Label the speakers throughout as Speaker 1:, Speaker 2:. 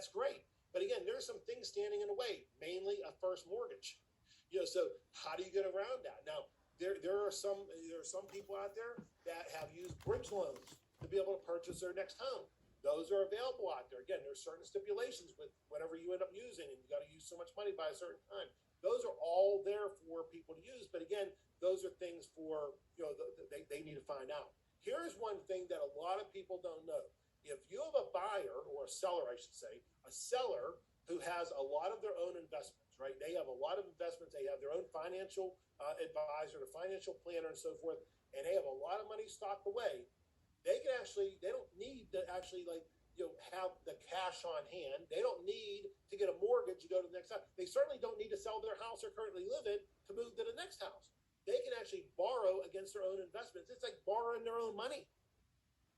Speaker 1: That's great. But again, there's some things standing in the way, mainly a first mortgage. So how do you get around that? Now, there are some people out there that have used bridge loans to be able to purchase their next home. Those are available out there. Again, there's certain stipulations with whatever you end up using, and you got to use so much money by a certain time. Those are all there for people to use. But again, those are things for, they need to find out. Here's one thing that a lot of people don't know. If you have a buyer or a seller, I should say, a seller who has a lot of their own investments, right? They have a lot of investments. They have their own financial advisor, the financial planner, and so forth, and they have a lot of money stocked away. They don't need to actually have the cash on hand. They don't need to get a mortgage to go to the next house. They certainly don't need to sell their house they're currently live in to move to the next house. They can actually borrow against their own investments. It's like borrowing their own money.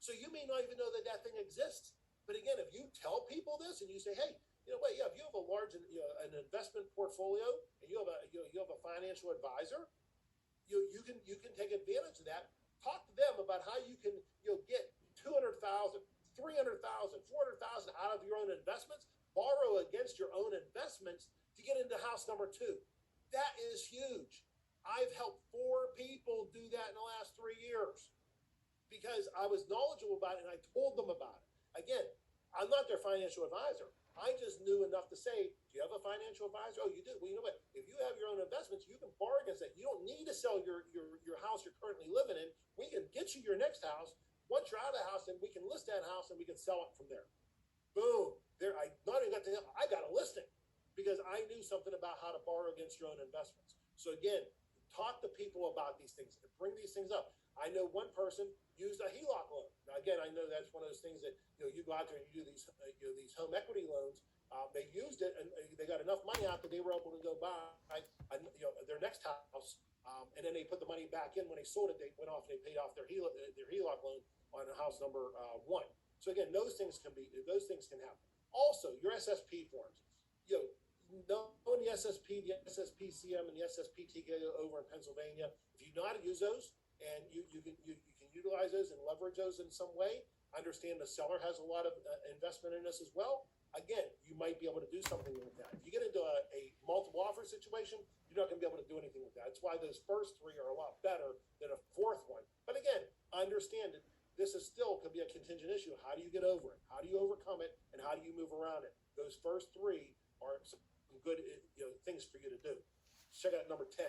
Speaker 1: So you may not even know that thing exists. But again, if you tell people this and you say, hey, if you have a large an investment portfolio and you have a financial advisor, you can take advantage of that. Talk to them about how you can get $200,000, $300,000, $400,000 out of your own investments, borrow against your own investments to get into house number 2. That is huge. I've helped 4 people do that in the last 3 years because I was knowledgeable about it and I told them about it. Again, I'm not their financial advisor. I just knew enough to say, do you have a financial advisor? Oh, you do. Well, you know what? If you have your own investments, you can borrow against that. You don't need to sell your house you're currently living in. We can get you your next house. Once you're out of the house, then we can list that house and we can sell it from there. Boom. I got a listing because I knew something about how to borrow against your own investments. So again, talk to people about these things and bring these things up. I know one person used a HELOC loan. Now, again, I know that's one of those things that you go out there and you do these home equity loans. They used it and they got enough money out that they were able to go buy their next house, and then they put the money back in when they sold it. They went off and they paid off their HELOC loan on house number 1. So again, those things can happen. Also, your SSP forms. Knowing the SSP, the SSPCM, and the SSPTK over in Pennsylvania, if you know how to use those and you can utilize those and leverage those in some way, understand the seller has a lot of investment in this as well. Again, you might be able to do something with that. If you get into a multiple offer situation, you're not going to be able to do anything with that. That's why those first 3 are a lot better than a 4th one. But again, I understand that this could be a contingent issue. How do you get over it? How do you overcome it? And how do you move around it? Those first 3 are some good things for you to do. Check out number 10.